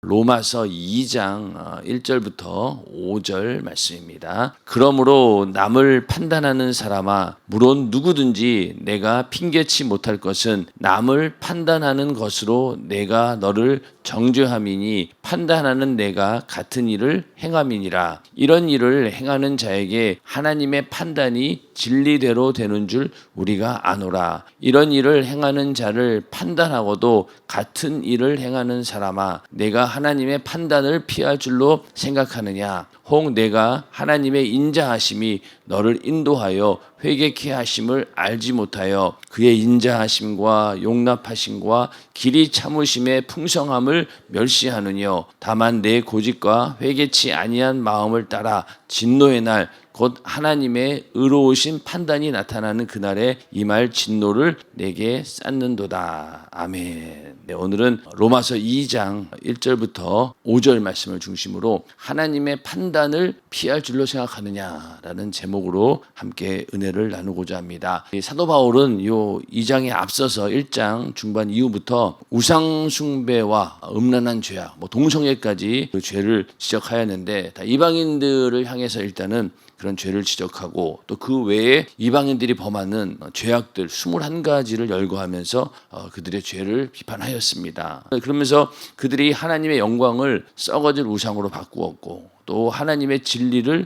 로마서 2장 1절부터 5절 말씀입니다. 그러므로 남을 판단하는 사람아, 물론 누구든지 내가 핑계치 못할 것은 남을 판단하는 것으로 내가 너를 정죄함이니 판단하는 내가 같은 일을 행함이니라. 이런 일을 행하는 자에게 하나님의 판단이 진리대로 되는 줄 우리가 아노라. 이런 일을 행하는 자를 판단하고도 같은 일을 행하는 사람아, 내가 하나님의 판단을 피할 줄로 생각하느냐? 혹 내가 하나님의 인자하심이 너를 인도하여 회개케 하심을 알지 못하여 그의 인자하심과 용납하심과 길이 참으심의 풍성함을 멸시하느뇨. 다만 내 고집과 회개치 아니한 마음을 따라 진노의 날 곧 하나님의 의로우신 판단이 나타나는 그날에 임할 진노를 내게 쌓는도다. 아멘. 네, 오늘은 로마서 2장 1절부터 5절 말씀을 중심으로 하나님의 판단을 피할 줄로 생각하느냐라는 제목으로 함께 은혜를 나누고자 합니다. 사도 바울은 이 2장에 앞서서 1장 중반 이후부터 우상 숭배와 음란한 죄악, 동성애까지 그 죄를 지적하였는데, 다 이방인들을 향해서 일단은 그런 죄를 지적하고 또 그 외에 이방인들이 범하는 죄악들 21가지를 열거하면서 그들의 죄를 비판하였습니다. 그러면서 그들이 하나님의 영광을 썩어질 우상으로 바꾸었고 또 하나님의 진리를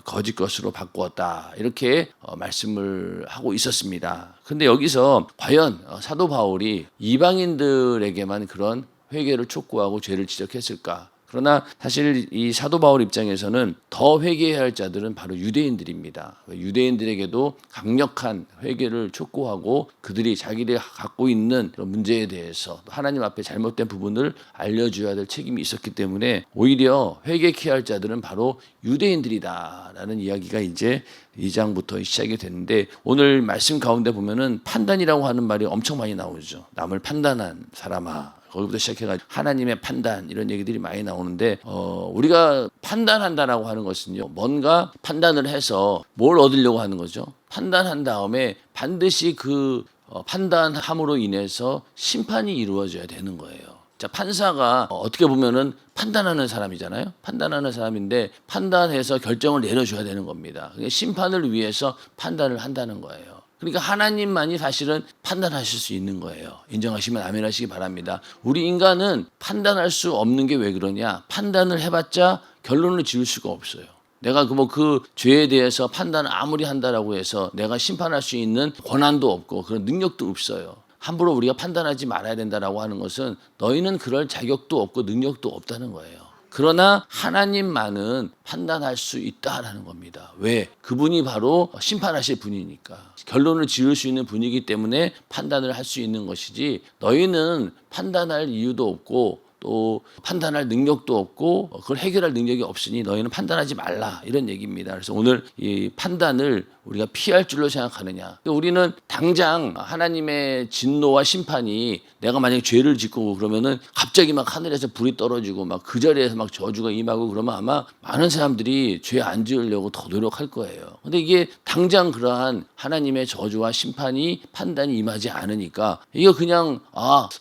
거짓 것으로 바꾸었다, 이렇게 말씀을 하고 있었습니다. 그런데 여기서 과연 사도 바울이 이방인들에게만 그런 회개를 촉구하고 죄를 지적했을까? 그러나 사실 이 사도 바울 입장에서는 더 회개해야 할 자들은 바로 유대인들입니다. 유대인들에게도 강력한 회개를 촉구하고 그들이 자기들이 갖고 있는 그런 문제에 대해서 하나님 앞에 잘못된 부분을 알려줘야 될 책임이 있었기 때문에 오히려 회개케 할 자들은 바로 유대인들이다라는 이야기가 이제 2장부터 시작이 됐는데, 오늘 말씀 가운데 보면은 판단이라고 하는 말이 엄청 많이 나오죠. 남을 판단한 사람아, 거기부터 시작해가지고 하나님의 판단, 이런 얘기들이 많이 나오는데, 우리가 판단한다라고 하는 것은요, 뭔가 판단을 해서 뭘 얻으려고 하는 거죠. 판단한 다음에 반드시 그 판단함으로 인해서 심판이 이루어져야 되는 거예요. 자, 판사가 어떻게 보면은 판단하는 사람이잖아요. 판단하는 사람인데 판단해서 결정을 내려줘야 되는 겁니다. 심판을 위해서 판단을 한다는 거예요. 그러니까 하나님만이 사실은 판단하실 수 있는 거예요. 인정하시면 아멘 하시기 바랍니다. 우리 인간은 판단할 수 없는 게 왜 그러냐? 판단을 해봤자 결론을 지을 수가 없어요. 내가 그 죄에 대해서 판단을 아무리 한다라고 해서 내가 심판할 수 있는 권한도 없고 그런 능력도 없어요. 함부로 우리가 판단하지 말아야 된다라고 하는 것은 너희는 그럴 자격도 없고 능력도 없다는 거예요. 그러나 하나님만은 판단할 수 있다라는 겁니다. 왜? 그분이 바로 심판하실 분이니까. 결론을 지을 수 있는 분이기 때문에 판단을 할 수 있는 것이지, 너희는 판단할 이유도 없고 또 판단할 능력도 없고 그걸 해결할 능력이 없으니 너희는 판단하지 말라, 이런 얘기입니다. 그래서 오늘 이 판단을 우리가 피할 줄로 생각하느냐. 우리는 당장 하나님의 진노와 심판이, 내가 만약에 죄를 짓고 그러면은 갑자기 막 하늘에서 불이 떨어지고 막 그 자리에서 막 저주가 임하고 그러면 아마 많은 사람들이 죄 안 지으려고 더 노력할 거예요. 근데 이게 당장 그러한 하나님의 저주와 심판이, 판단이 임하지 않으니까 이거 그냥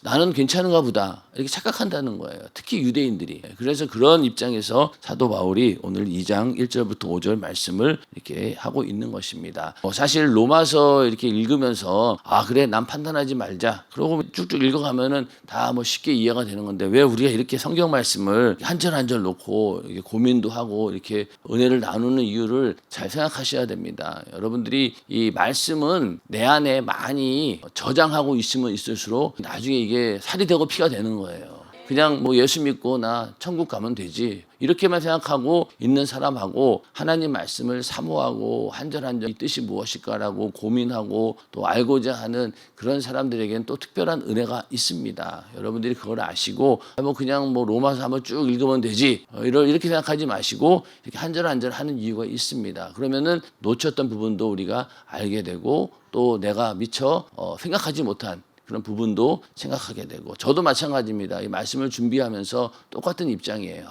나는 괜찮은가 보다 이렇게 착각한다는 거예요. 특히 유대인들이. 그래서 그런 입장에서 사도 바울이 오늘 2장 1절부터 5절 말씀을 이렇게 하고 있는 것입니다. 사실 로마서 이렇게 읽으면서 그래, 남 판단하지 말자, 그러고 쭉쭉 읽어가면은 다 쉽게 이해가 되는 건데, 왜 우리가 이렇게 성경 말씀을 한 절 한 절 놓고 이렇게 고민도 하고 이렇게 은혜를 나누는 이유를 잘 생각하셔야 됩니다. 여러분들이 이 말씀은 내 안에 많이 저장하고 있으면 있을수록 나중에 이게 살이 되고 피가 되는 거예요. 그냥 예수 믿고 나 천국 가면 되지, 이렇게만 생각하고 있는 사람하고 하나님 말씀을 사모하고 한 절 한 절 이 뜻이 무엇일까라고 고민하고 또 알고자 하는 그런 사람들에게는 또 특별한 은혜가 있습니다. 여러분들이 그걸 아시고 그냥 로마서 한번 쭉 읽으면 되지, 이렇게 생각하지 마시고 이렇게 한 절 한 절 하는 이유가 있습니다. 그러면은 놓쳤던 부분도 우리가 알게 되고 또 내가 미처 생각하지 못한 그런 부분도 생각하게 되고, 저도 마찬가지입니다. 이 말씀을 준비하면서 똑같은 입장이에요.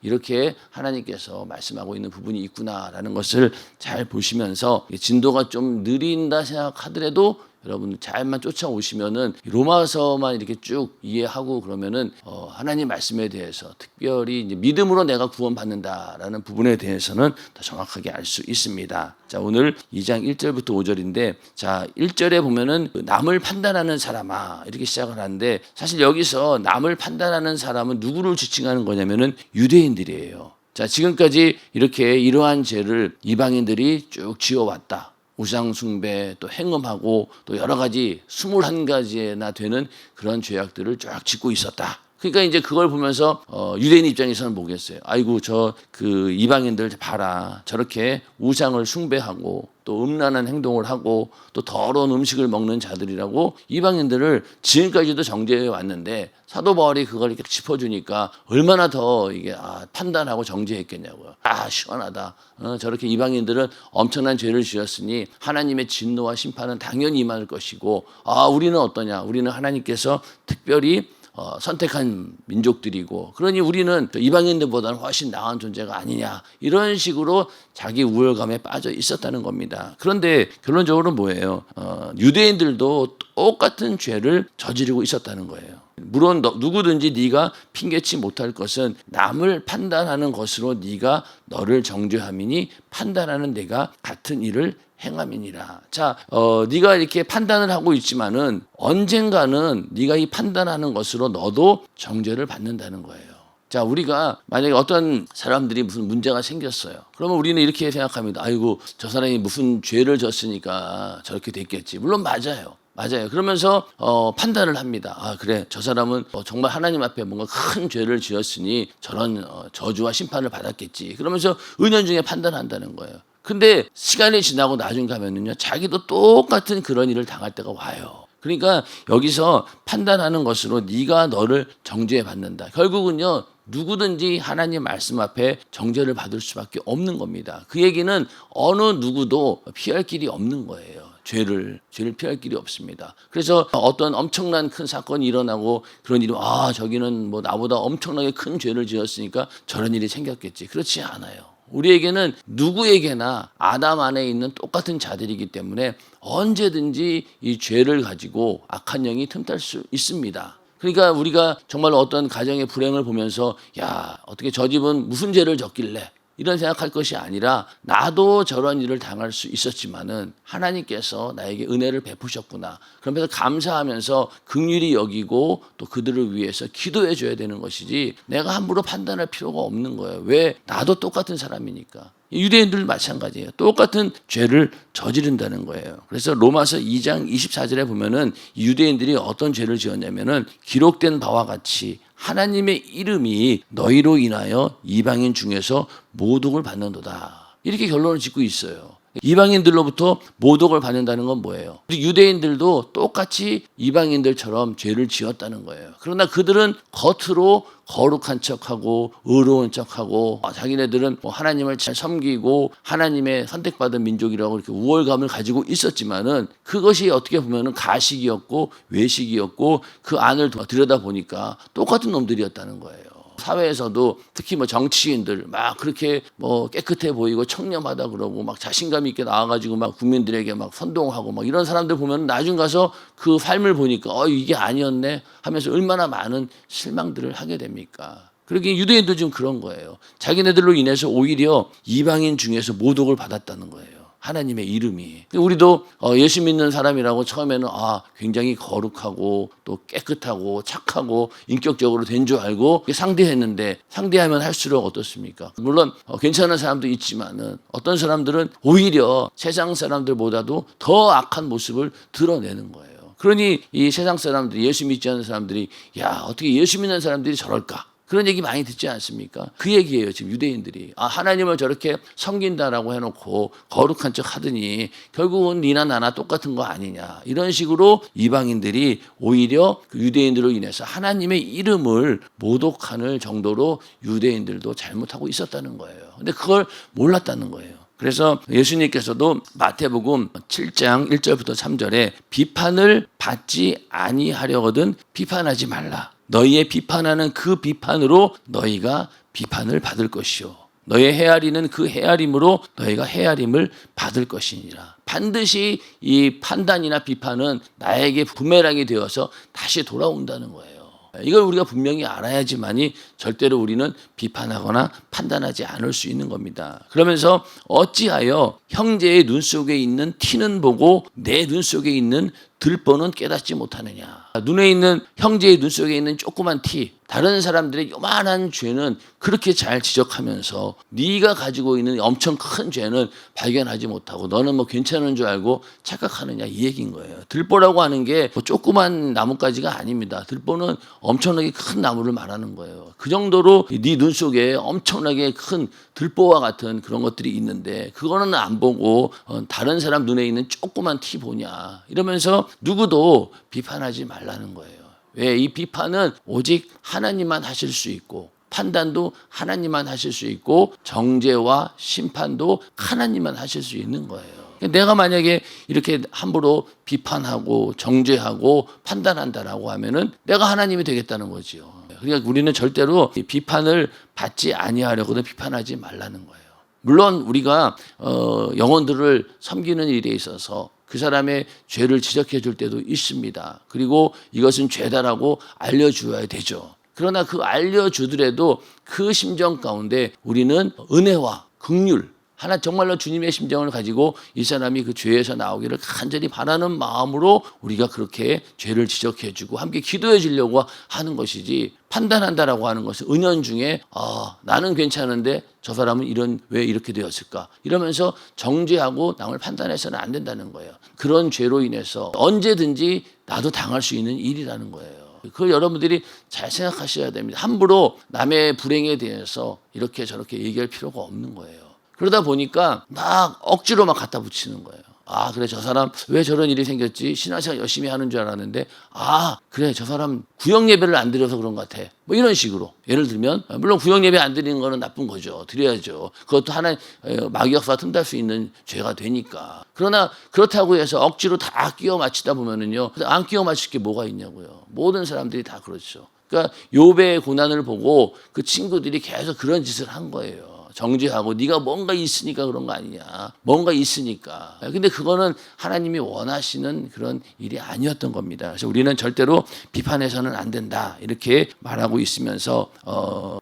이렇게 하나님께서 말씀하고 있는 부분이 있구나라는 것을 잘 보시면서 진도가 좀 느린다 생각하더라도 여러분 잘만 쫓아오시면은 로마서만 이렇게 쭉 이해하고 그러면은 하나님 말씀에 대해서 특별히 이제 믿음으로 내가 구원받는다라는 부분에 대해서는 더 정확하게 알 수 있습니다. 자, 오늘 2장 1절부터 5절인데, 자, 1절에 보면은 남을 판단하는 사람아 이렇게 시작을 하는데, 사실 여기서 남을 판단하는 사람은 누구를 지칭하는 거냐면은 유대인들이에요. 자, 지금까지 이렇게 이러한 죄를 이방인들이 쭉 지어왔다. 우상 숭배, 또 행음하고 또 여러 가지 21가지나 되는 그런 죄악들을 쫙 짓고 있었다. 그러니까 이제 그걸 보면서 유대인 입장에서는 뭐겠어요? 아이고 저 그 이방인들 봐라. 저렇게 우상을 숭배하고 또 음란한 행동을 하고 또 더러운 음식을 먹는 자들이라고 이방인들을 지금까지도 정죄해 왔는데, 사도 바울이 그걸 이렇게 짚어주니까 얼마나 더 이게 판단하고 정죄했겠냐고요. 시원하다. 저렇게 이방인들은 엄청난 죄를 지었으니 하나님의 진노와 심판은 당연히 임할 것이고, 우리는 어떠냐? 우리는 하나님께서 특별히 선택한 민족들이고, 그러니 우리는 이방인들보다는 훨씬 나은 존재가 아니냐, 이런 식으로 자기 우월감에 빠져 있었다는 겁니다. 그런데 결론적으로 뭐예요? 유대인들도 똑같은 죄를 저지르고 있었다는 거예요. 물론 누구든지 네가 핑계치 못할 것은 남을 판단하는 것으로 네가 너를 정죄함이니 판단하는 내가 같은 일을 행함이니라. 자, 네가 이렇게 판단을 하고 있지만은 언젠가는 네가 이 판단하는 것으로 너도 정죄를 받는다는 거예요. 자, 우리가 만약에 어떤 사람들이 무슨 문제가 생겼어요. 그러면 우리는 이렇게 생각합니다. 아이고 저 사람이 무슨 죄를 졌으니까 저렇게 됐겠지. 물론 맞아요. 그러면서 판단을 합니다. 그래, 저 사람은 정말 하나님 앞에 뭔가 큰 죄를 지었으니 저런 저주와 심판을 받았겠지. 그러면서 은연중에 판단한다는 거예요. 근데 시간이 지나고 나중 가면은요, 자기도 똑같은 그런 일을 당할 때가 와요. 그러니까 여기서 판단하는 것으로 네가 너를 정죄해 받는다. 결국은요, 누구든지 하나님 말씀 앞에 정죄를 받을 수밖에 없는 겁니다. 그 얘기는 어느 누구도 피할 길이 없는 거예요. 죄를 피할 길이 없습니다. 그래서 어떤 엄청난 큰 사건이 일어나고 그런 일이 저기는 뭐 나보다 엄청나게 큰 죄를 지었으니까 저런 일이 생겼겠지. 그렇지 않아요. 우리에게는 누구에게나 아담 안에 있는 똑같은 자들이기 때문에 언제든지 이 죄를 가지고 악한 영이 틈탈 수 있습니다. 그러니까 우리가 정말 어떤 가정의 불행을 보면서 어떻게 저 집은 무슨 죄를 졌길래 이런 생각할 것이 아니라, 나도 저런 일을 당할 수 있었지만은 하나님께서 나에게 은혜를 베푸셨구나. 그러면서 감사하면서 긍휼히 여기고 또 그들을 위해서 기도해 줘야 되는 것이지, 내가 함부로 판단할 필요가 없는 거예요. 왜? 나도 똑같은 사람이니까. 유대인들 마찬가지예요. 똑같은 죄를 저지른다는 거예요. 그래서 로마서 2장 24절에 보면은 유대인들이 어떤 죄를 지었냐면은, 기록된 바와 같이 하나님의 이름이 너희로 인하여 이방인 중에서 모독을 받는도다. 이렇게 결론을 짓고 있어요. 이방인들로부터 모독을 받는다는 건 뭐예요? 유대인들도 똑같이 이방인들처럼 죄를 지었다는 거예요. 그러나 그들은 겉으로 거룩한 척하고 의로운 척하고 자기네들은 하나님을 잘 섬기고 하나님의 선택받은 민족이라고 이렇게 우월감을 가지고 있었지만은, 그것이 어떻게 보면은 가식이었고 외식이었고 그 안을 들여다보니까 똑같은 놈들이었다는 거예요. 사회에서도 특히 정치인들 막 그렇게 깨끗해 보이고 청렴하다 그러고 막 자신감 있게 나와가지고 막 국민들에게 막 선동하고 막 이런 사람들 보면 나중 가서 그 삶을 보니까 이게 아니었네 하면서 얼마나 많은 실망들을 하게 됩니까? 그러기에 유대인도 지금 그런 거예요. 자기네들로 인해서 오히려 이방인 중에서 모독을 받았다는 거예요. 하나님의 이름이. 우리도 예수 믿는 사람이라고 처음에는 굉장히 거룩하고 또 깨끗하고 착하고 인격적으로 된 줄 알고 상대했는데, 상대하면 할수록 어떻습니까? 물론 괜찮은 사람도 있지만은 어떤 사람들은 오히려 세상 사람들보다도 더 악한 모습을 드러내는 거예요. 그러니 이 세상 사람들이, 예수 믿지 않는 사람들이 어떻게 예수 믿는 사람들이 저럴까? 그런 얘기 많이 듣지 않습니까? 그 얘기예요, 지금 유대인들이. 하나님을 저렇게 섬긴다라고 해놓고 거룩한 척 하더니 결국은 니나 나나 똑같은 거 아니냐. 이런 식으로 이방인들이 오히려 그 유대인들로 인해서 하나님의 이름을 모독하는 정도로 유대인들도 잘못하고 있었다는 거예요. 근데 그걸 몰랐다는 거예요. 그래서 예수님께서도 마태복음 7장 1절부터 3절에 비판을 받지 아니하려거든 비판하지 말라. 너희의 비판하는 그 비판으로 너희가 비판을 받을 것이요. 너의 헤아리는 그 헤아림으로 너희가 헤아림을 받을 것이니라. 반드시 이 판단이나 비판은 나에게 부메랑이 되어서 다시 돌아온다는 거예요. 이걸 우리가 분명히 알아야지만이 절대로 우리는 비판하거나 판단하지 않을 수 있는 겁니다. 그러면서 어찌하여 형제의 눈 속에 있는 티는 보고 내 눈 속에 있는 들보는 깨닫지 못하느냐. 눈에 있는 형제의 눈 속에 있는 조그만 티, 다른 사람들의 요만한 죄는 그렇게 잘 지적하면서 네가 가지고 있는 엄청 큰 죄는 발견하지 못하고 너는 뭐 괜찮은 줄 알고 착각하느냐, 이 얘기인 거예요. 들보라고 하는 게 뭐 조그만 나뭇가지가 아닙니다. 들보는 엄청나게 큰 나무를 말하는 거예요. 그 정도로 네 눈 속에 엄청나게 큰 들보와 같은 그런 것들이 있는데 그거는 안 보고 다른 사람 눈에 있는 조그만 티 보냐, 이러면서 누구도 비판하지 말라는 거예요. 왜? 이 비판은 오직 하나님만 하실 수 있고, 판단도 하나님만 하실 수 있고, 정죄와 심판도 하나님만 하실 수 있는 거예요. 내가 만약에 이렇게 함부로 비판하고 정죄하고 판단한다라고 하면은 내가 하나님이 되겠다는 거지요. 그러니까 우리는 절대로 비판을 받지 아니하려고도 비판하지 말라는 거예요. 물론 우리가 영혼들을 섬기는 일에 있어서 그 사람의 죄를 지적해 줄 때도 있습니다. 그리고 이것은 죄다라고 알려줘야 되죠. 그러나 그 알려주더라도 그 심정 가운데 우리는 은혜와 긍휼, 하나 정말로 주님의 심정을 가지고 이 사람이 그 죄에서 나오기를 간절히 바라는 마음으로 우리가 그렇게 죄를 지적해 주고 함께 기도해 주려고 하는 것이지, 판단한다라고 하는 것은 은연중에 나는 괜찮은데 저 사람은 왜 이렇게 되었을까, 이러면서 정죄하고 남을 판단해서는 안 된다는 거예요. 그런 죄로 인해서 언제든지 나도 당할 수 있는 일이라는 거예요. 그걸 여러분들이 잘 생각하셔야 됩니다. 함부로 남의 불행에 대해서 이렇게 저렇게 얘기할 필요가 없는 거예요. 그러다 보니까 막 억지로 막 갖다 붙이는 거예요. 그래, 저 사람 왜 저런 일이 생겼지? 신앙생활 열심히 하는 줄 알았는데 그래, 저 사람 구역 예배를 안 드려서 그런 것 같아. 뭐 이런 식으로. 예를 들면 물론 구역 예배 안 드리는 거는 나쁜 거죠. 드려야죠. 그것도 하나의 마귀 역사가 틈탈 수 있는 죄가 되니까. 그러나 그렇다고 해서 억지로 다 끼워 맞추다 보면은요, 안 끼워 맞출 게 뭐가 있냐고요. 모든 사람들이 다 그렇죠. 그러니까 욥의 고난을 보고 그 친구들이 계속 그런 짓을 한 거예요. 정죄하고 네가 뭔가 있으니까 그런 거 아니냐. 뭔가 있으니까. 근데 그거는 하나님이 원하시는 그런 일이 아니었던 겁니다. 그래서 우리는 절대로 비판해서는 안 된다, 이렇게 말하고 있으면서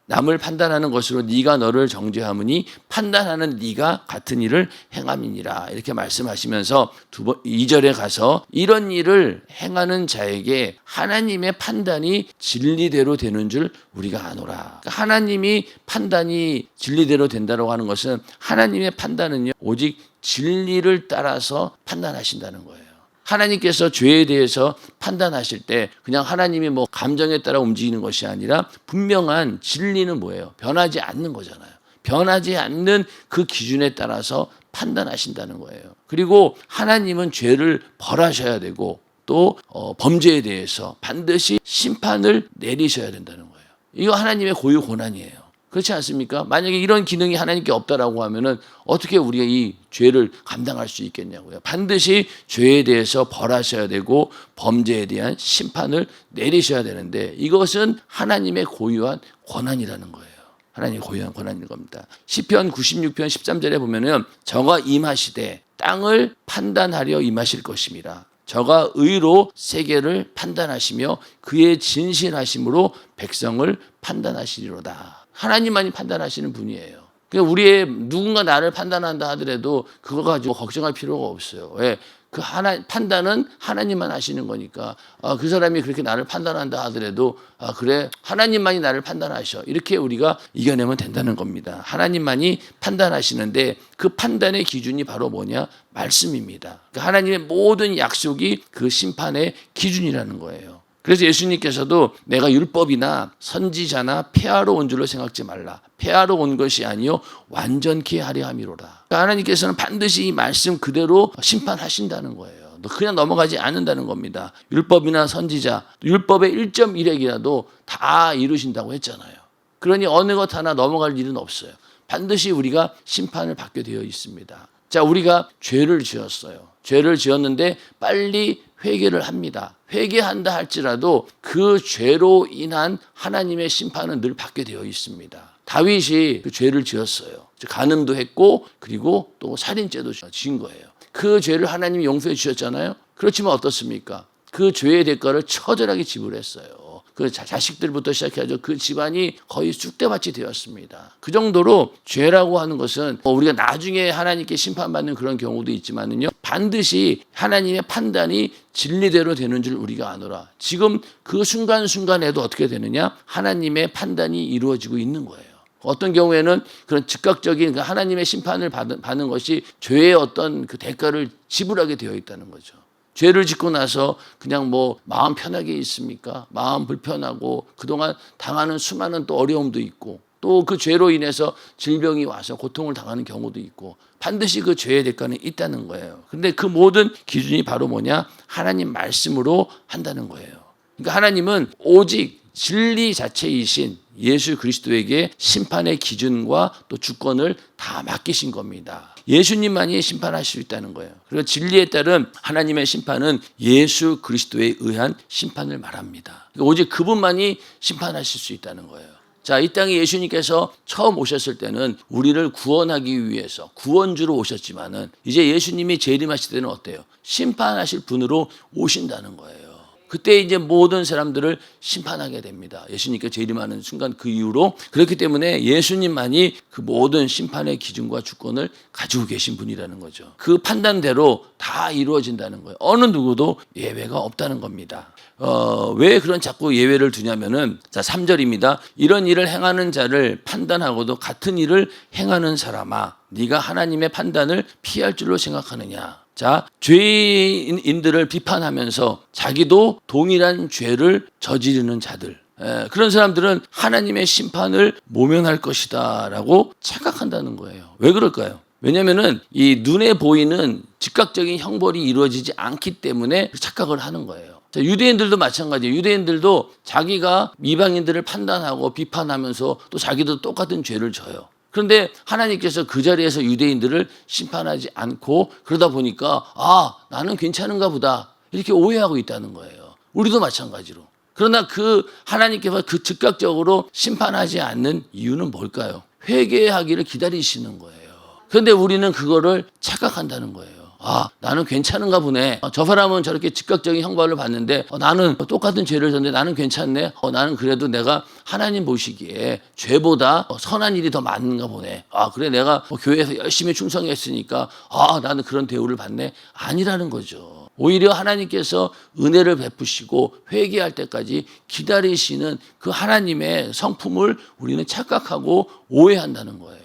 남을 판단하는 것으로 네가 너를 정죄하므니 판단하는 네가 같은 일을 행함이니라, 이렇게 말씀하시면서 2절에 가서 이런 일을 행하는 자에게 하나님의 판단이 진리대로 되는 줄 우리가 아노라. 그러니까 하나님이 판단이 진리대로 된다고 하는 것은 하나님의 판단은요, 오직 진리를 따라서 판단하신다는 거예요. 하나님께서 죄에 대해서 판단하실 때 그냥 하나님이 뭐 감정에 따라 움직이는 것이 아니라 분명한 진리는 뭐예요? 변하지 않는 거잖아요. 변하지 않는 그 기준에 따라서 판단하신다는 거예요. 그리고 하나님은 죄를 벌하셔야 되고 또 범죄에 대해서 반드시 심판을 내리셔야 된다는 거예요. 이거 하나님의 고유 권한이에요. 그렇지 않습니까? 만약에 이런 기능이 하나님께 없다라고 하면은 어떻게 우리가 이 죄를 감당할 수 있겠냐고요. 반드시 죄에 대해서 벌하셔야 되고 범죄에 대한 심판을 내리셔야 되는데 이것은 하나님의 고유한 권한이라는 거예요. 하나님의 고유한 권한인 겁니다. 시편 96편 13절에 보면은 저가 임하시되 땅을 판단하려 임하실 것임이라. 저가 의로 세계를 판단하시며 그의 진실하심으로 백성을 판단하시리로다. 하나님만이 판단하시는 분이에요. 그러니까 우리의 누군가 나를 판단한다 하더라도 그거 가지고 걱정할 필요가 없어요. 왜? 그 판단은 하나님만 하시는 거니까 그 사람이 그렇게 나를 판단한다 하더라도 그래, 하나님만이 나를 판단하셔, 이렇게 우리가 이겨내면 된다는 겁니다. 하나님만이 판단하시는데 그 판단의 기준이 바로 뭐냐? 말씀입니다. 그러니까 하나님의 모든 약속이 그 심판의 기준이라는 거예요. 그래서 예수님께서도 내가 율법이나 선지자나 폐하러 온 줄로 생각지 말라. 폐하러 온 것이 아니요 완전케 하려 함이로라. 그러니까 하나님께서는 반드시 이 말씀 그대로 심판하신다는 거예요. 그냥 넘어가지 않는다는 겁니다. 율법이나 선지자, 율법의 1.1핵이라도 다 이루신다고 했잖아요. 그러니 어느 것 하나 넘어갈 일은 없어요. 반드시 우리가 심판을 받게 되어 있습니다. 자, 우리가 죄를 지었어요. 죄를 지었는데 빨리 회개를 합니다. 회개한다 할지라도 그 죄로 인한 하나님의 심판은 늘 받게 되어 있습니다. 다윗이 그 죄를 지었어요. 간음도 했고 그리고 또 살인죄도 지은 거예요. 그 죄를 하나님이 용서해 주셨잖아요. 그렇지만 어떻습니까? 그 죄의 대가를 처절하게 지불했어요. 그 자식들부터 시작해서 그 집안이 거의 쑥대밭이 되었습니다. 그 정도로 죄라고 하는 것은 우리가 나중에 하나님께 심판받는 그런 경우도 있지만은요, 반드시 하나님의 판단이 진리대로 되는 줄 우리가 아노라. 지금 그 순간순간에도 어떻게 되느냐? 하나님의 판단이 이루어지고 있는 거예요. 어떤 경우에는 그런 즉각적인 하나님의 심판을 받는 것이 죄의 어떤 그 대가를 지불하게 되어 있다는 거죠. 죄를 짓고 나서 그냥 마음 편하게 있습니까? 마음 불편하고 그동안 당하는 수많은 또 어려움도 있고 또 그 죄로 인해서 질병이 와서 고통을 당하는 경우도 있고 반드시 그 죄의 대가는 있다는 거예요. 그런데 그 모든 기준이 바로 뭐냐? 하나님 말씀으로 한다는 거예요. 그러니까 하나님은 오직 진리 자체이신 예수 그리스도에게 심판의 기준과 또 주권을 다 맡기신 겁니다. 예수님만이 심판하실 수 있다는 거예요. 그리고 진리에 따른 하나님의 심판은 예수 그리스도에 의한 심판을 말합니다. 그러니까 오직 그분만이 심판하실 수 있다는 거예요. 자, 이 땅에 예수님께서 처음 오셨을 때는 우리를 구원하기 위해서 구원주로 오셨지만은 이제 예수님이 재림하실 때는 어때요? 심판하실 분으로 오신다는 거예요. 그때 이제 모든 사람들을 심판하게 됩니다. 예수님께 재림하는 순간 그 이후로. 그렇기 때문에 예수님만이 그 모든 심판의 기준과 주권을 가지고 계신 분이라는 거죠. 그 판단대로 다 이루어진다는 거예요. 어느 누구도 예외가 없다는 겁니다. 왜 그런 자꾸 예외를 두냐면은, 자, 3절입니다. 이런 일을 행하는 자를 판단하고도 같은 일을 행하는 사람아, 네가 하나님의 판단을 피할 줄로 생각하느냐. 자, 죄인들을 비판하면서 자기도 동일한 죄를 저지르는 자들, 그런 사람들은 하나님의 심판을 모면할 것이다 라고 착각한다는 거예요. 왜 그럴까요? 왜냐하면 이 눈에 보이는 즉각적인 형벌이 이루어지지 않기 때문에 착각을 하는 거예요. 자, 유대인들도 마찬가지예요. 유대인들도 자기가 이방인들을 판단하고 비판하면서 또 자기도 똑같은 죄를 져요. 그런데 하나님께서 그 자리에서 유대인들을 심판하지 않고 그러다 보니까 나는 괜찮은가 보다 이렇게 오해하고 있다는 거예요. 우리도 마찬가지로. 그러나 그 하나님께서 그 즉각적으로 심판하지 않는 이유는 뭘까요? 회개하기를 기다리시는 거예요. 그런데 우리는 그거를 착각한다는 거예요. 나는 괜찮은가 보네. 저 사람은 저렇게 즉각적인 형벌을 받는데 나는 똑같은 죄를 졌는데 나는 괜찮네. 나는 그래도 내가 하나님 보시기에 죄보다 선한 일이 더 많은가 보네. 그래 내가 교회에서 열심히 충성했으니까 나는 그런 대우를 받네. 아니라는 거죠. 오히려 하나님께서 은혜를 베푸시고 회개할 때까지 기다리시는 그 하나님의 성품을 우리는 착각하고 오해한다는 거예요.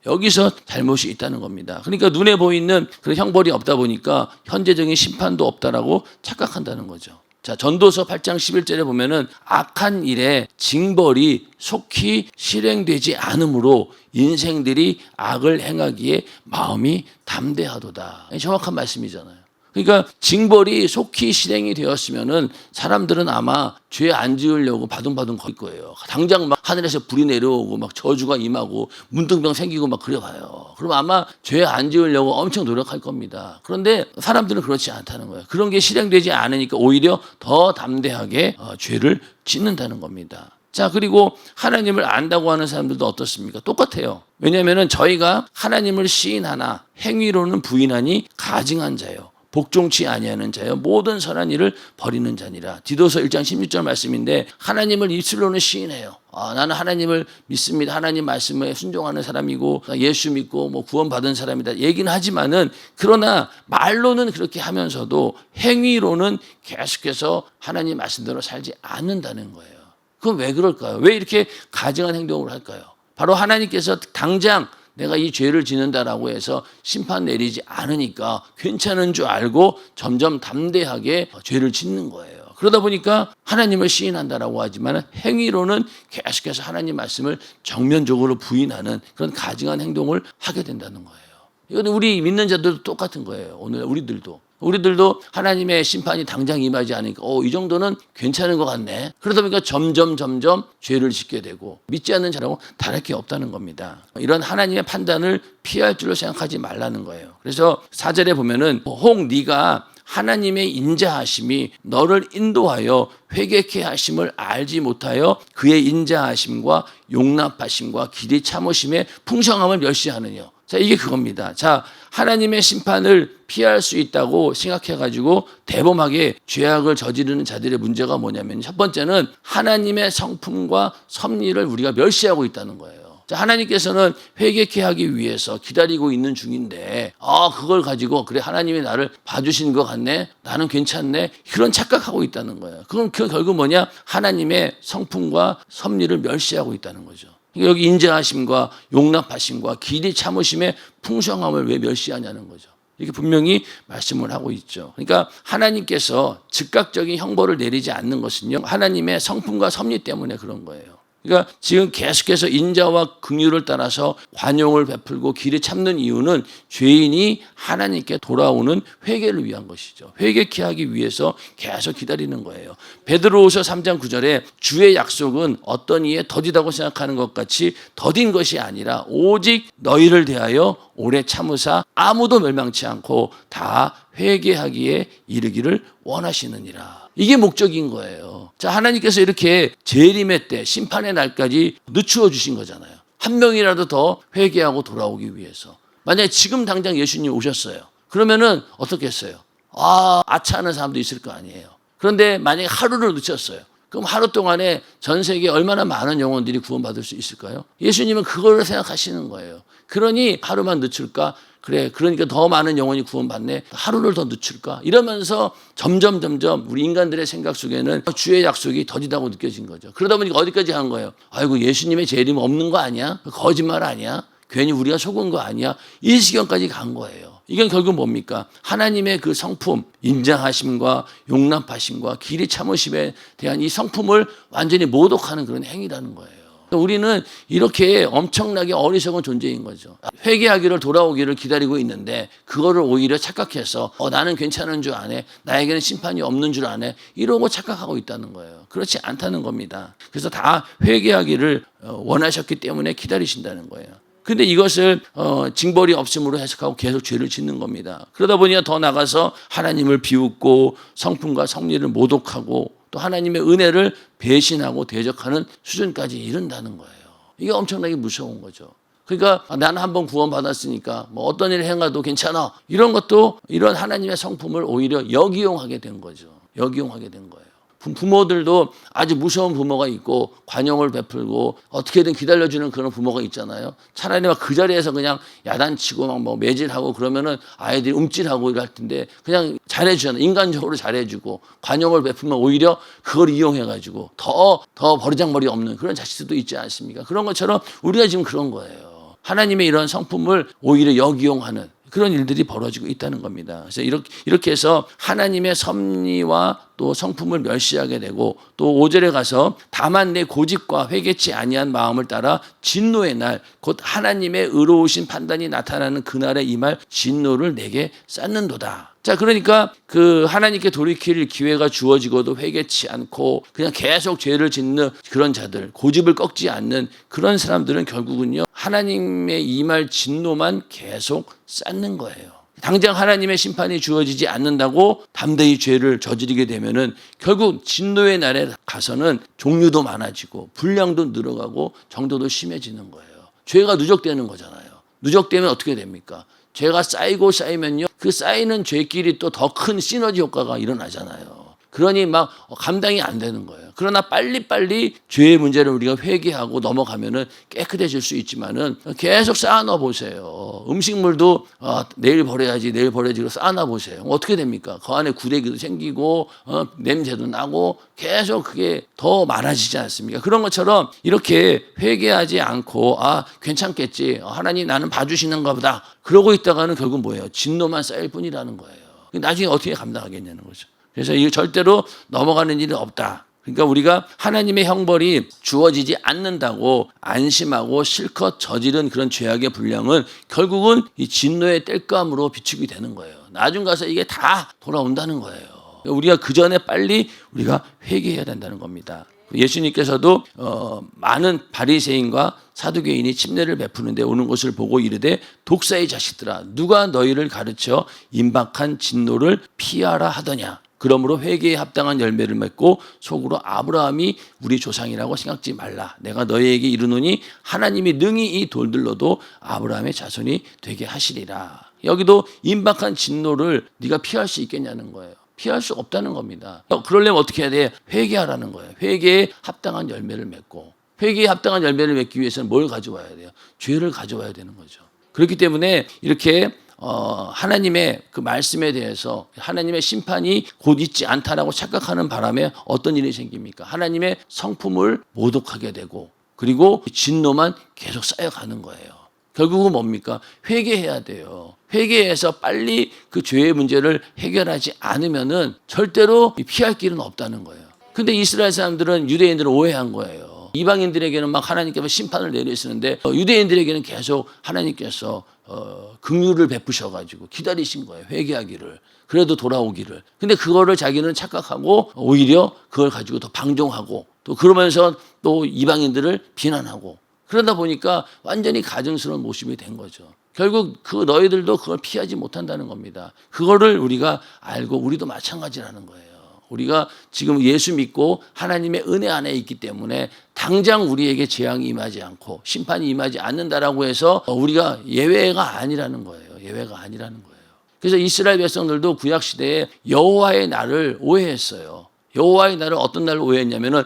여기서 잘못이 있다는 겁니다. 그러니까 눈에 보이는 그런 형벌이 없다 보니까 현재적인 심판도 없다라고 착각한다는 거죠. 자, 전도서 8장 11절에 보면은 악한 일에 징벌이 속히 실행되지 않으므로 인생들이 악을 행하기에 마음이 담대하도다. 정확한 말씀이잖아요. 그러니까 징벌이 속히 실행이 되었으면은 사람들은 아마 죄 안 지으려고 바둥바둥 걸 거예요. 당장 막 하늘에서 불이 내려오고 막 저주가 임하고 문둥병 생기고 막 그래봐요. 그럼 아마 죄 안 지으려고 엄청 노력할 겁니다. 그런데 사람들은 그렇지 않다는 거예요. 그런 게 실행되지 않으니까 오히려 더 담대하게 죄를 짓는다는 겁니다. 자, 그리고 하나님을 안다고 하는 사람들도 어떻습니까? 똑같아요. 왜냐하면 저희가 하나님을 시인하나 행위로는 부인하니 가증한 자요. 복종치 아니하는 자여 모든 선한 일을 버리는 자니라. 디도서 1장 16절 말씀인데 하나님을 입술로는 시인해요. 나는 하나님을 믿습니다. 하나님 말씀에 순종하는 사람이고 예수 믿고 구원받은 사람이다 얘기는 하지만은, 그러나 말로는 그렇게 하면서도 행위로는 계속해서 하나님 말씀대로 살지 않는다는 거예요. 그건 왜 그럴까요? 왜 이렇게 가증한 행동을 할까요? 바로 하나님께서 당장 내가 이 죄를 짓는다라고 해서 심판 내리지 않으니까 괜찮은 줄 알고 점점 담대하게 죄를 짓는 거예요. 그러다 보니까 하나님을 시인한다라고 하지만 행위로는 계속해서 하나님 말씀을 정면적으로 부인하는 그런 가증한 행동을 하게 된다는 거예요. 이건 우리 믿는 자들도 똑같은 거예요. 오늘 우리들도 하나님의 심판이 당장 임하지 않으니까 이 정도는 괜찮은 것 같네. 그러다 보니까 점점 죄를 짓게 되고 믿지 않는 자라고 다를 게 없다는 겁니다. 이런 하나님의 판단을 피할 줄로 생각하지 말라는 거예요. 그래서 4절에 보면은 혹 네가 하나님의 인자하심이 너를 인도하여 회개케 하심을 알지 못하여 그의 인자하심과 용납하심과 길이 참으심의 풍성함을 멸시하느냐. 자, 이게 그겁니다. 자, 하나님의 심판을 피할 수 있다고 생각해가지고 대범하게 죄악을 저지르는 자들의 문제가 뭐냐면, 첫 번째는 하나님의 성품과 섭리를 우리가 멸시하고 있다는 거예요. 자, 하나님께서는 회개케 하기 위해서 기다리고 있는 중인데, 그걸 가지고 그래 하나님이 나를 봐주신 것 같네, 나는 괜찮네, 그런 착각하고 있다는 거예요. 그건 결국 뭐냐? 하나님의 성품과 섭리를 멸시하고 있다는 거죠. 여기 인자하심과 용납하심과 길이 참으심의 풍성함을 왜 멸시하냐는 거죠. 이렇게 분명히 말씀을 하고 있죠. 그러니까 하나님께서 즉각적인 형벌을 내리지 않는 것은요, 하나님의 성품과 섭리 때문에 그런 거예요. 그러니까 지금 계속해서 인자와 긍휼을 따라서 관용을 베풀고 길을 참는 이유는 죄인이 하나님께 돌아오는 회개를 위한 것이죠. 회개케 하기 위해서 계속 기다리는 거예요. 베드로후서 3장 9절에 주의 약속은 어떤 이에 더디다고 생각하는 것 같이 더딘 것이 아니라 오직 너희를 대하여 오래 참으사 아무도 멸망치 않고 다 회개하기에 이르기를 원하시느니라. 이게 목적인 거예요. 자, 하나님께서 이렇게 재림의 때, 심판의 날까지 늦추어 주신 거잖아요. 한 명이라도 더 회개하고 돌아오기 위해서. 만약에 지금 당장 예수님 오셨어요. 그러면은 어떻게 했어요? 아차하는 사람도 있을 거 아니에요. 그런데 만약에 하루를 늦췄어요. 그럼 하루 동안에 전 세계에 얼마나 많은 영혼들이 구원받을 수 있을까요? 예수님은 그걸 생각하시는 거예요. 그러니 하루만 늦출까? 그래, 그러니까 더 많은 영혼이 구원받네. 하루를 더 늦출까? 이러면서 점점 우리 인간들의 생각 속에는 주의 약속이 더디다고 느껴진 거죠. 그러다 보니까 어디까지 간 거예요? 아이고, 예수님의 재림 없는 거 아니야? 거짓말 아니야? 괜히 우리가 속은 거 아니야? 이 지경까지 간 거예요. 이건 결국 뭡니까? 하나님의 그 성품, 인자하심과 용납하심과 길이 참으심에 대한 이 성품을 완전히 모독하는 그런 행위라는 거예요. 우리는 이렇게 엄청나게 어리석은 존재인 거죠. 회개하기를, 돌아오기를 기다리고 있는데 그거를 오히려 착각해서 나는 괜찮은 줄 아네, 나에게는 심판이 없는 줄 아네, 이러고 착각하고 있다는 거예요. 그렇지 않다는 겁니다. 그래서 다 회개하기를 원하셨기 때문에 기다리신다는 거예요. 근데 이것을 징벌이 없음으로 해석하고 계속 죄를 짓는 겁니다. 그러다 보니까 더 나가서 하나님을 비웃고 성품과 섭리를 모독하고 또 하나님의 은혜를 배신하고 대적하는 수준까지 이른다는 거예요. 이게 엄청나게 무서운 거죠. 그러니까 나는 한번 구원받았으니까 뭐 어떤 일을 행해도 괜찮아, 이런 것도 이런 하나님의 성품을 오히려 역이용하게 된 거죠. 역이용하게 된 거예요. 부모들도 아주 무서운 부모가 있고 관용을 베풀고 어떻게든 기다려주는 그런 부모가 있잖아요. 차라리 막 그 자리에서 그냥 야단치고 막 뭐 매질하고 그러면은 아이들이 움찔하고 이럴 텐데 그냥 잘해주잖아요. 인간적으로 잘해주고 관용을 베풀면 오히려 그걸 이용해가지고 더 버르장머리 없는 그런 자식들도 있지 않습니까? 그런 것처럼 우리가 지금 그런 거예요. 하나님의 이런 성품을 오히려 역이용하는 그런 일들이 벌어지고 있다는 겁니다. 그래서 이렇게 해서 하나님의 섭리와 또 성품을 멸시하게 되고, 또 5절에 가서 다만 내 고집과 회개치 아니한 마음을 따라 진노의 날 곧 하나님의 의로우신 판단이 나타나는 그날에 임할 진노를 내게 쌓는도다. 자, 그러니까 그 하나님께 돌이킬 기회가 주어지고도 회개치 않고 그냥 계속 죄를 짓는 그런 자들, 고집을 꺾지 않는 그런 사람들은 결국은요, 하나님의 임할 진노만 계속 쌓는 거예요. 당장 하나님의 심판이 주어지지 않는다고 담대히 죄를 저지르게 되면은 결국 진노의 날에 가서는 종류도 많아지고 분량도 늘어가고 정도도 심해지는 거예요. 죄가 누적되는 거잖아요. 누적되면 어떻게 됩니까? 죄가 쌓이면요, 그 쌓이는 죄끼리 또 더 큰 시너지 효과가 일어나잖아요. 그러니 막 감당이 안 되는 거예요. 그러나 빨리빨리 죄의 문제를 우리가 회개하고 넘어가면은 깨끗해질 수 있지만은 계속 쌓아놔 보세요. 음식물도 내일 버려야지 쌓아놔 보세요. 어떻게 됩니까? 그 안에 구데기도 생기고 냄새도 나고 계속 그게 더 많아지지 않습니까? 그런 것처럼 이렇게 회개하지 않고 괜찮겠지, 하나님 나는 봐주시는가 보다, 그러고 있다가는 결국 뭐예요? 진노만 쌓일 뿐이라는 거예요. 나중에 어떻게 감당하겠냐는 거죠. 그래서 이거 절대로 넘어가는 일은 없다. 그러니까 우리가 하나님의 형벌이 주어지지 않는다고 안심하고 실컷 저지른 그런 죄악의 분량은 결국은 이 진노의 땔감으로 비추게 되는 거예요. 나중 가서 이게 다 돌아온다는 거예요. 우리가 그 전에 빨리 우리가 회개해야 된다는 겁니다. 예수님께서도 많은 바리새인과 사두개인이 침례를 베푸는데 오는 것을 보고 이르되 독사의 자식들아 누가 너희를 가르쳐 임박한 진노를 피하라 하더냐. 그러므로 회개에 합당한 열매를 맺고 속으로 아브라함이 우리 조상이라고 생각지 말라. 내가 너희에게 이르노니 하나님이 능히 이 돌들로도 아브라함의 자손이 되게 하시리라. 여기도 임박한 진노를 네가 피할 수 있겠냐는 거예요. 피할 수 없다는 겁니다. 그러려면 어떻게 해야 돼? 회개하라는 거예요. 회개에 합당한 열매를 맺고, 회개에 합당한 열매를 맺기 위해서는 뭘 가져와야 돼요? 죄를 가져와야 되는 거죠. 그렇기 때문에 이렇게 하나님의 그 말씀에 대해서 하나님의 심판이 곧 있지 않다라고 착각하는 바람에 어떤 일이 생깁니까? 하나님의 성품을 모독하게 되고, 그리고 진노만 계속 쌓여가는 거예요. 결국은 뭡니까? 회개해야 돼요. 회개해서 빨리 그 죄의 문제를 해결하지 않으면은 절대로 피할 길은 없다는 거예요. 근데 이스라엘 사람들은 유대인들을 오해한 거예요. 이방인들에게는 막 하나님께서 심판을 내리시는데 유대인들에게는 계속 하나님께서 긍휼을 베푸셔가지고 기다리신 거예요. 회개하기를. 그래도 돌아오기를. 근데 그거를 자기는 착각하고 오히려 그걸 가지고 더 방종하고 또 그러면서 또 이방인들을 비난하고 그러다 보니까 완전히 가증스러운 모습이 된 거죠. 결국 그 너희들도 그걸 피하지 못한다는 겁니다. 그거를 우리가 알고 우리도 마찬가지라는 거예요. 우리가 지금 예수 믿고 하나님의 은혜 안에 있기 때문에 당장 우리에게 재앙이 임하지 않고 심판이 임하지 않는다라고 해서 우리가 예외가 아니라는 거예요. 예외가 아니라는 거예요. 그래서 이스라엘 백성들도 구약 시대에 여호와의 날을 오해했어요. 여호와의 날을 어떤 날을 오해했냐면은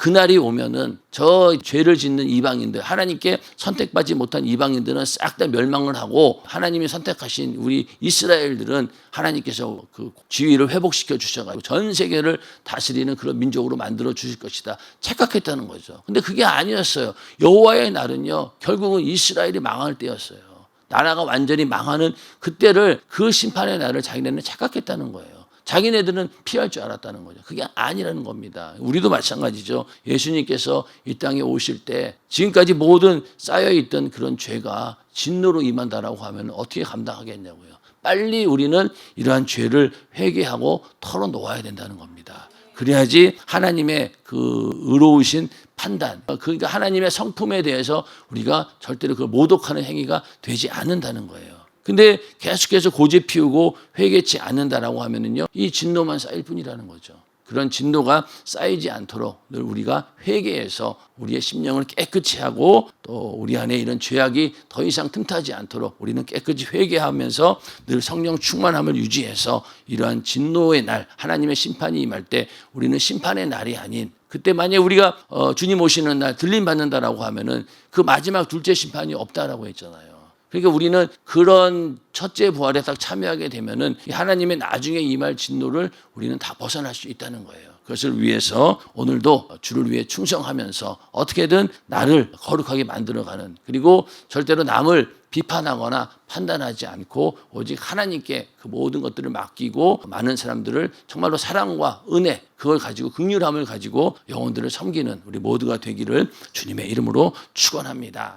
그날이 오면은 저 죄를 짓는 이방인들, 하나님께 선택받지 못한 이방인들은 싹 다 멸망을 하고 하나님이 선택하신 우리 이스라엘들은 하나님께서 그 지위를 회복시켜 주셔가지고 전 세계를 다스리는 그런 민족으로 만들어 주실 것이다 착각했다는 거죠. 근데 그게 아니었어요. 여호와의 날은요 결국은 이스라엘이 망할 때였어요. 나라가 완전히 망하는 그때를, 그 심판의 날을 자기네는 착각했다는 거예요. 자기네들은 피할 줄 알았다는 거죠. 그게 아니라는 겁니다. 우리도 마찬가지죠. 예수님께서 이 땅에 오실 때 지금까지 모든 쌓여있던 그런 죄가 진노로 임한다라고 하면 어떻게 감당하겠냐고요. 빨리 우리는 이러한 죄를 회개하고 털어놓아야 된다는 겁니다. 그래야지 하나님의 그 의로우신 판단, 그러니까 하나님의 성품에 대해서 우리가 절대로 그걸 모독하는 행위가 되지 않는다는 거예요. 근데 계속해서 고집 피우고 회개치 않는다라고 하면은요, 이 진노만 쌓일 뿐이라는 거죠. 그런 진노가 쌓이지 않도록 늘 우리가 회개해서 우리의 심령을 깨끗이 하고 또 우리 안에 이런 죄악이 더 이상 틈타지 않도록 우리는 깨끗이 회개하면서 늘 성령 충만함을 유지해서 이러한 진노의 날, 하나님의 심판이 임할 때 우리는 심판의 날이 아닌, 그때 만약에 우리가 주님 오시는 날 들림 받는다라고 하면은 그 마지막 둘째 심판이 없다라고 했잖아요. 그러니까 우리는 그런 첫째 부활에 딱 참여하게 되면은 하나님의 나중에 임할 진노를 우리는 다 벗어날 수 있다는 거예요. 그것을 위해서 오늘도 주를 위해 충성하면서 어떻게든 나를 거룩하게 만들어가는, 그리고 절대로 남을 비판하거나 판단하지 않고 오직 하나님께 그 모든 것들을 맡기고 많은 사람들을 정말로 사랑과 은혜, 그걸 가지고 긍휼함을 가지고 영혼들을 섬기는 우리 모두가 되기를 주님의 이름으로 축원합니다.